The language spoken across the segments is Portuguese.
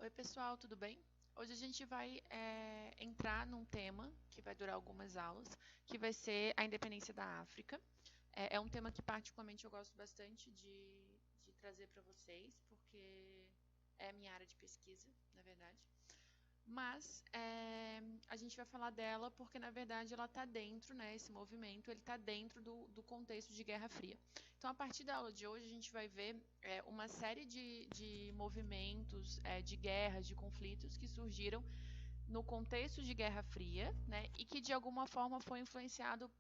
Oi, pessoal, tudo bem? Hoje a gente vai entrar num tema que vai durar algumas aulas, que vai ser a independência da África. É um tema que particularmente eu gosto bastante de trazer para vocês, porque é a minha área de pesquisa, na verdade. Mas a gente vai falar dela porque, na verdade, ela está dentro, né, esse movimento, ele está dentro do contexto de Guerra Fria. Então, a partir da aula de hoje, a gente vai ver uma série de movimentos, de guerras, de conflitos que surgiram no contexto de Guerra Fria, né, e que, de alguma forma, foi influenciado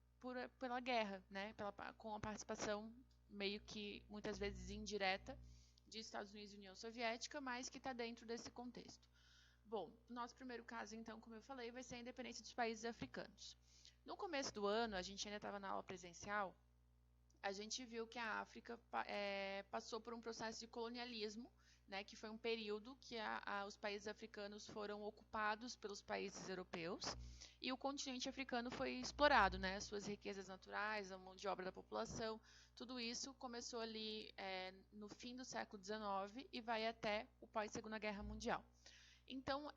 pela guerra, né, com a participação meio que, muitas vezes, indireta de Estados Unidos e União Soviética, mas que está dentro desse contexto. Bom, nosso primeiro caso, então, como eu falei, vai ser a independência dos países africanos. No começo do ano, a gente ainda estava na aula presencial, a gente viu que a África passou por um processo de colonialismo, né, que foi um período que os países africanos foram ocupados pelos países europeus e o continente africano foi explorado, né, suas riquezas naturais, a mão de obra da população, tudo isso começou ali no fim do século XIX e vai até o pós-Segunda Guerra Mundial. Então,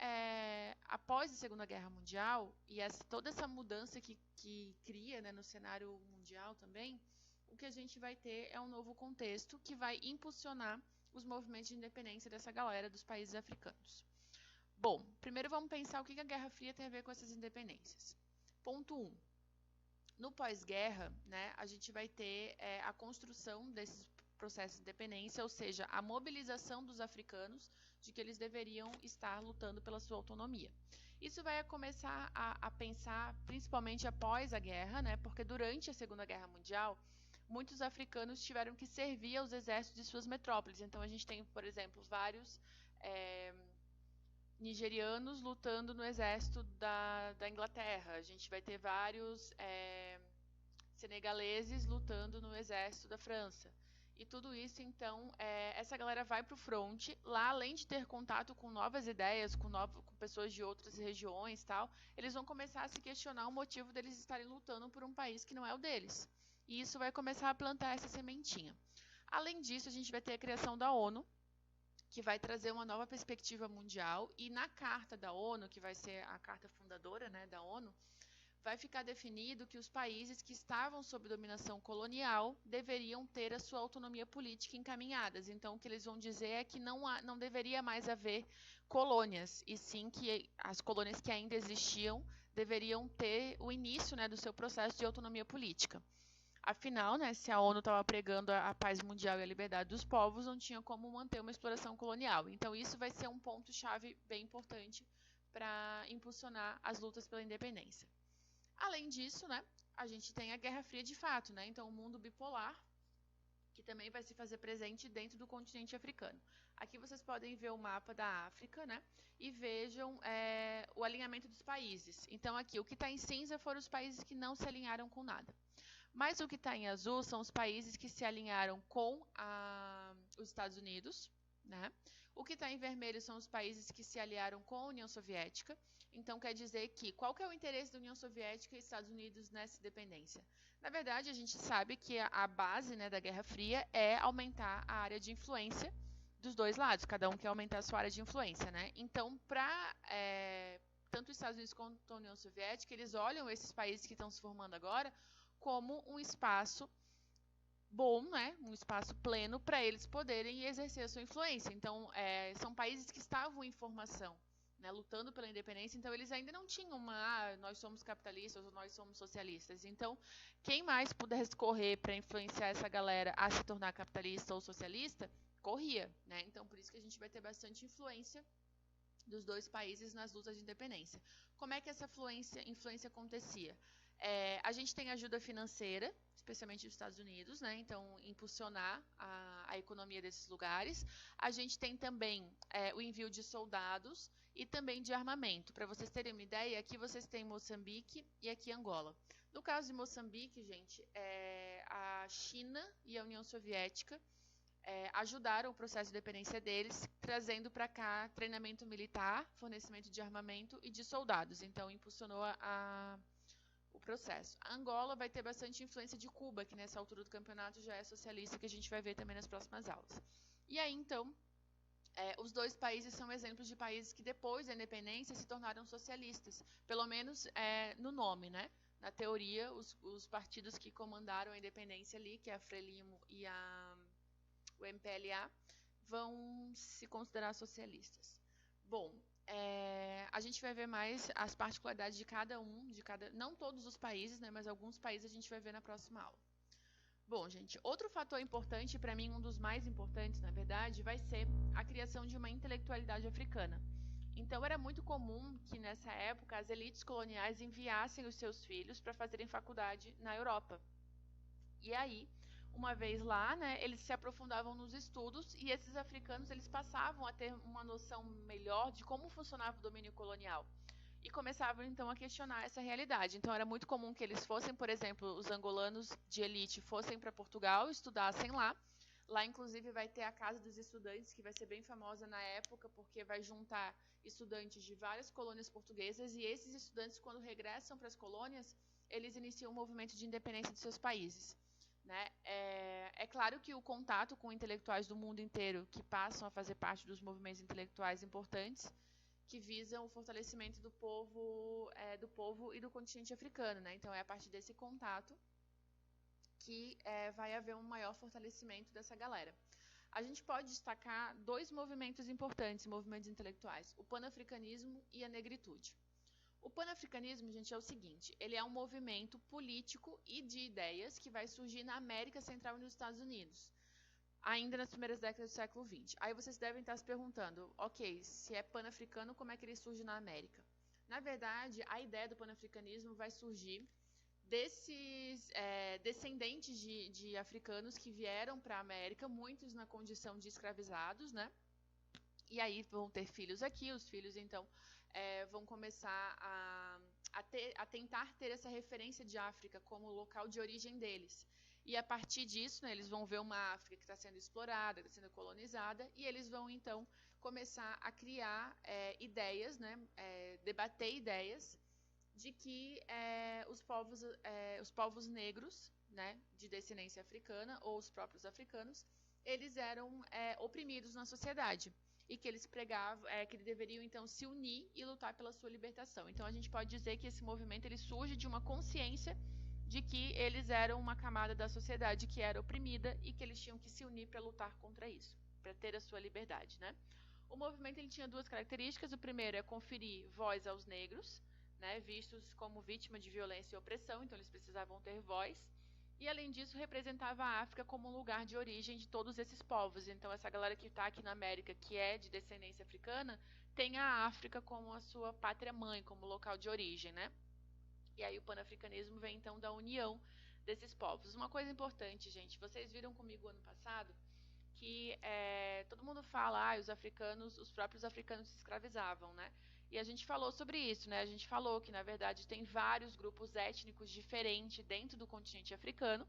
após a Segunda Guerra Mundial, e toda essa mudança que cria, né, no cenário mundial também, o que a gente vai ter é um novo contexto que vai impulsionar os movimentos de independência dessa galera dos países africanos. Bom, primeiro vamos pensar o que a Guerra Fria tem a ver com essas independências. Ponto 1. No pós-guerra, né, a gente vai ter a construção desses processos de independência, ou seja, a mobilização dos africanos de que eles deveriam estar lutando pela sua autonomia. Isso vai começar a pensar principalmente após a guerra, né, porque durante a Segunda Guerra Mundial, muitos africanos tiveram que servir aos exércitos de suas metrópoles. Então, a gente tem, por exemplo, vários nigerianos lutando no exército da Inglaterra. A gente vai ter vários senegaleses lutando no exército da França. E tudo isso, então, essa galera vai para o fronte. Lá, além de ter contato com novas ideias, com pessoas de outras regiões e tal, eles vão começar a se questionar o motivo deles estarem lutando por um país que não é o deles. E isso vai começar a plantar essa sementinha. Além disso, a gente vai ter a criação da ONU, que vai trazer uma nova perspectiva mundial. E na Carta da ONU, que vai ser a carta fundadora, né, da ONU, vai ficar definido que os países que estavam sob dominação colonial deveriam ter a sua autonomia política encaminhadas. Então, o que eles vão dizer é que não deveria mais haver colônias, e sim que as colônias que ainda existiam deveriam ter o início, né, do seu processo de autonomia política. Afinal, né, se a ONU estava pregando a paz mundial e a liberdade dos povos, não tinha como manter uma exploração colonial. Então, isso vai ser um ponto-chave bem importante para impulsionar as lutas pela independência. Além disso, né, a gente tem a Guerra Fria de fato, né? Então, o mundo bipolar, que também vai se fazer presente dentro do continente africano. Aqui vocês podem ver o mapa da África, né? E vejam o alinhamento dos países. Então, aqui, o que está em cinza foram os países que não se alinharam com nada. Mas o que está em azul são os países que se alinharam com os Estados Unidos, né? O que está em vermelho são os países que se aliaram com a União Soviética. Então, quer dizer que qual que é o interesse da União Soviética e Estados Unidos nessa dependência? Na verdade, a gente sabe que a base, né, da Guerra Fria é aumentar a área de influência dos dois lados. Cada um quer aumentar a sua área de influência, né? Então, tanto os Estados Unidos quanto a União Soviética, eles olham esses países que estão se formando agora como um espaço bom, né? Um espaço pleno para eles poderem exercer a sua influência. Então, são países que estavam em formação, né, lutando pela independência, então eles ainda não tinham nós somos capitalistas ou nós somos socialistas. Então, quem mais pudesse correr para influenciar essa galera a se tornar capitalista ou socialista, corria, né? Então, por isso que a gente vai ter bastante influência dos dois países nas lutas de independência. Como é que essa influência acontecia? A gente tem ajuda financeira, especialmente dos Estados Unidos, né? Então, impulsionar a economia desses lugares. A gente tem também o envio de soldados e também de armamento. Para vocês terem uma ideia, aqui vocês têm Moçambique e aqui Angola. No caso de Moçambique, gente, a China e a União Soviética ajudaram o processo de dependência deles, trazendo para cá treinamento militar, fornecimento de armamento e de soldados. Então, impulsionou o processo. A Angola vai ter bastante influência de Cuba, que nessa altura do campeonato já é socialista, que a gente vai ver também nas próximas aulas. E aí, então, os dois países são exemplos de países que depois da independência se tornaram socialistas, pelo menos no nome, né? Na teoria, os partidos que comandaram a independência ali, que é a Frelimo e o MPLA, vão se considerar socialistas. Bom, a gente vai ver mais as particularidades de cada um, não todos os países, né, mas alguns países a gente vai ver na próxima aula. Bom, gente, outro fator importante, para mim um dos mais importantes, na verdade, vai ser a criação de uma intelectualidade africana. Então, era muito comum que, nessa época, as elites coloniais enviassem os seus filhos para fazerem faculdade na Europa. E aí, uma vez lá, né, eles se aprofundavam nos estudos e esses africanos eles passavam a ter uma noção melhor de como funcionava o domínio colonial. E começavam, então, a questionar essa realidade. Então, era muito comum que eles fossem, por exemplo, os angolanos de elite fossem para Portugal, estudassem lá. Lá, inclusive, vai ter a Casa dos Estudantes, que vai ser bem famosa na época, porque vai juntar estudantes de várias colônias portuguesas, e esses estudantes, quando regressam para as colônias, eles iniciam o movimento de independência de seus países. Né? É claro que o contato com intelectuais do mundo inteiro, que passam a fazer parte dos movimentos intelectuais importantes, que visam o fortalecimento do povo e do continente africano. Né? Então, é a partir desse contato que vai haver um maior fortalecimento dessa galera. A gente pode destacar dois movimentos importantes, movimentos intelectuais, o panafricanismo e a negritude. O panafricanismo, gente, é o seguinte, ele é um movimento político e de ideias que vai surgir na América Central e nos Estados Unidos, ainda nas primeiras décadas do século XX. Aí vocês devem estar se perguntando, ok, se é panafricano, como é que ele surge na América? Na verdade, a ideia do panafricanismo vai surgir desses descendentes de africanos que vieram para a América, muitos na condição de escravizados, né? E aí vão ter filhos aqui, os filhos então vão começar a tentar ter essa referência de África como local de origem deles. E a partir disso, né, eles vão ver uma África que está sendo explorada, que está sendo colonizada, e eles vão então começar a criar ideias, né, debater ideias de que os povos negros, né, de descendência africana, ou os próprios africanos, eles eram oprimidos na sociedade e que eles pregavam, que eles deveriam então se unir e lutar pela sua libertação. Então a gente pode dizer que esse movimento ele surge de uma consciência de que eles eram uma camada da sociedade que era oprimida e que eles tinham que se unir para lutar contra isso, para ter a sua liberdade, né? O movimento ele tinha duas características. O primeiro é conferir voz aos negros, né, vistos como vítima de violência e opressão, então eles precisavam ter voz. E, além disso, representava a África como um lugar de origem de todos esses povos. Então, essa galera que está aqui na América, que é de descendência africana, tem a África como a sua pátria-mãe, como local de origem, né? E aí o panafricanismo vem, então, da união desses povos. Uma coisa importante, gente, vocês viram comigo ano passado que todo mundo fala, os próprios africanos se escravizavam, né? E a gente falou sobre isso, né? A gente falou que, na verdade, tem vários grupos étnicos diferentes dentro do continente africano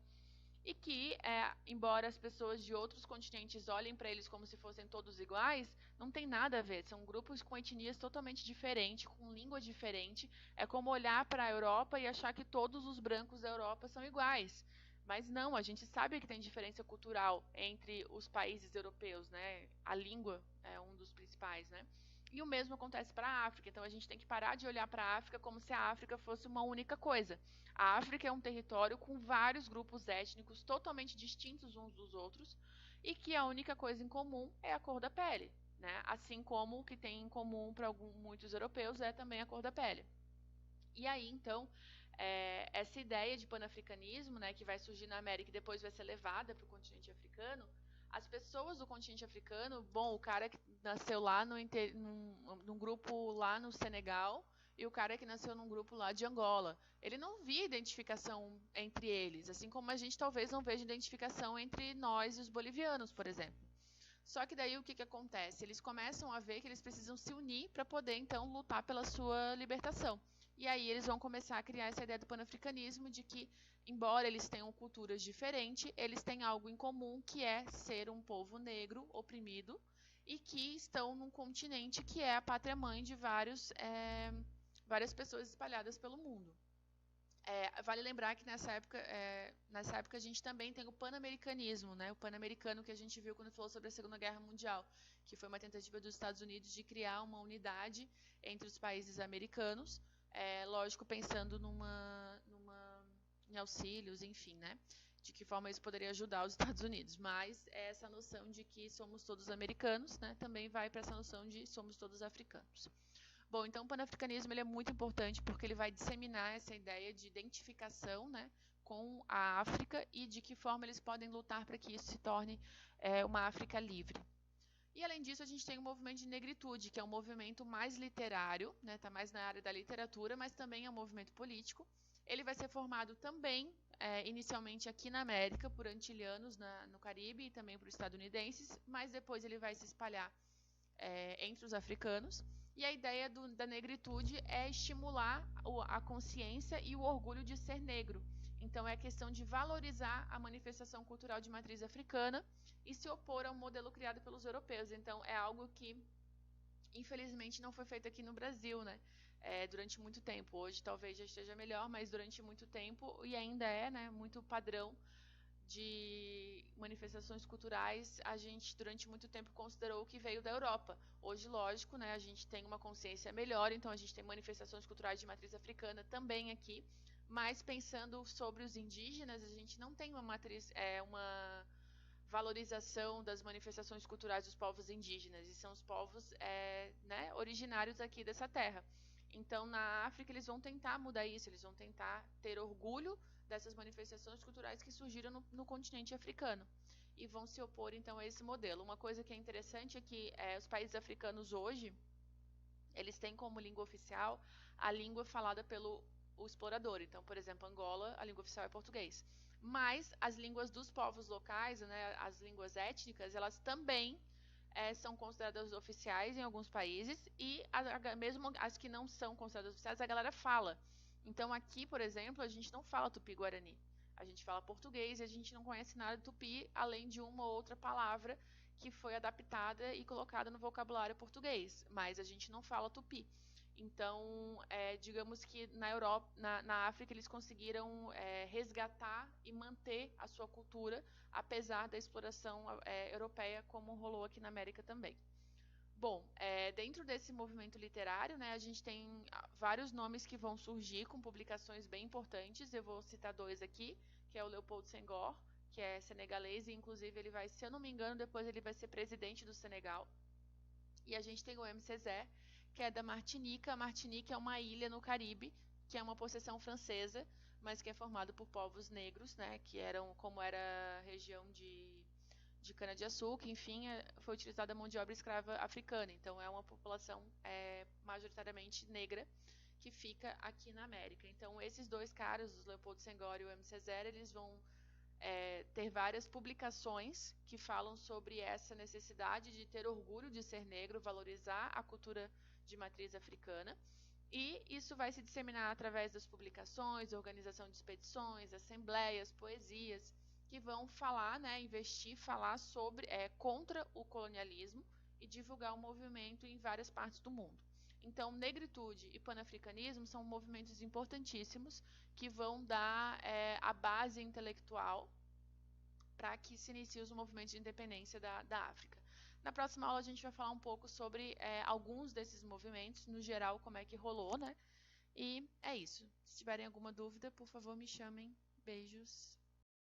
e que, embora as pessoas de outros continentes olhem para eles como se fossem todos iguais, não tem nada a ver. São grupos com etnias totalmente diferentes, com língua diferente. É como olhar para a Europa e achar que todos os brancos da Europa são iguais. Mas não, a gente sabe que tem diferença cultural entre os países europeus, né? A língua é um dos principais, né? E o mesmo acontece para a África. Então a gente tem que parar de olhar para a África como se a África fosse uma única coisa. A África é um território com vários grupos étnicos totalmente distintos uns dos outros e que a única coisa em comum é a cor da pele, né? Assim como o que tem em comum para muitos europeus é também a cor da pele. E aí, então, essa ideia de panafricanismo, né, que vai surgir na América e depois vai ser levada para o continente africano, as pessoas do continente africano, bom, o cara que nasceu lá num grupo lá no Senegal e o cara que nasceu num grupo lá de Angola, ele não via identificação entre eles, assim como a gente talvez não veja identificação entre nós e os bolivianos, por exemplo. Só que daí o que acontece? Eles começam a ver que eles precisam se unir para poder, então, lutar pela sua libertação. E aí eles vão começar a criar essa ideia do panafricanismo de que, embora eles tenham culturas diferentes, eles têm algo em comum, que é ser um povo negro, oprimido, e que estão num continente que é a pátria-mãe de várias pessoas espalhadas pelo mundo. Vale lembrar que nessa época a gente também tem o pan-americanismo, né? O pan-americano que a gente viu quando falou sobre a Segunda Guerra Mundial, que foi uma tentativa dos Estados Unidos de criar uma unidade entre os países americanos, lógico, pensando em auxílios, enfim, né? De que forma isso poderia ajudar os Estados Unidos. Mas essa noção de que somos todos americanos, né? Também vai para essa noção de somos todos africanos. Bom, então o panafricanismo ele é muito importante porque ele vai disseminar essa ideia de identificação, né, com a África e de que forma eles podem lutar para que isso se torne uma África livre. E além disso, a gente tem o movimento de negritude, que é um movimento mais literário, né, tá mais na área da literatura, mas também é um movimento político. Ele vai ser formado também, inicialmente aqui na América, por antilhanos no Caribe e também por estadunidenses, mas depois ele vai se espalhar entre os africanos. E a ideia da negritude é estimular a consciência e o orgulho de ser negro. Então, é a questão de valorizar a manifestação cultural de matriz africana e se opor ao modelo criado pelos europeus. Então, é algo que, infelizmente, não foi feito aqui no Brasil, né? Durante muito tempo. Hoje, talvez já esteja melhor, mas durante muito tempo, e ainda né, muito padrão de manifestações culturais, a gente durante muito tempo considerou que veio da Europa. Hoje, lógico, né, a gente tem uma consciência melhor, então a gente tem manifestações culturais de matriz africana também aqui, mas pensando sobre os indígenas, a gente não tem uma valorização das manifestações culturais dos povos indígenas, e são os povos né, originários aqui dessa terra. Então, na África, eles vão tentar mudar isso, eles vão tentar ter orgulho dessas manifestações culturais que surgiram no continente africano e vão se opor, então, a esse modelo. Uma coisa que é interessante é que os países africanos hoje, eles têm como língua oficial a língua falada pelo explorador. Então, por exemplo, Angola, a língua oficial é português. Mas as línguas dos povos locais, né, as línguas étnicas, elas também são consideradas oficiais em alguns países e mesmo as que não são consideradas oficiais, a galera fala. Então aqui, por exemplo, a gente não fala tupi-guarani. A gente fala português e a gente não conhece nada de tupi, além de uma ou outra palavra que foi adaptada e colocada no vocabulário português, mas a gente não fala tupi. Então, digamos que na Europa, na África, eles conseguiram resgatar e manter a sua cultura, apesar da exploração europeia, como rolou aqui na América também. Bom, dentro desse movimento literário, né, a gente tem vários nomes que vão surgir com publicações bem importantes. Eu vou citar dois aqui, que é o Leopold Senghor, que é senegalês, e inclusive ele vai, se eu não me engano, depois ele vai ser presidente do Senegal. E a gente tem o M. Césaire, que é da Martinica. A Martinica é uma ilha no Caribe, que é uma possessão francesa, mas que é formado por povos negros, né, que eram, como era a região de cana-de-açúcar, enfim, foi utilizada a mão de obra escrava africana. Então, é uma população majoritariamente negra que fica aqui na América. Então, esses dois caras, os Leopoldo Senghor e o M. Césaire, eles vão ter várias publicações que falam sobre essa necessidade de ter orgulho de ser negro, valorizar a cultura de matriz africana. E isso vai se disseminar através das publicações, organização de expedições, assembleias, poesias, que vão falar, né, investir, falar sobre contra o colonialismo e divulgar o movimento em várias partes do mundo. Então, negritude e panafricanismo são movimentos importantíssimos que vão dar a base intelectual para que se inicie os movimentos de independência da África. Na próxima aula a gente vai falar um pouco sobre alguns desses movimentos, no geral como é que rolou, né? E é isso. Se tiverem alguma dúvida, por favor me chamem. Beijos.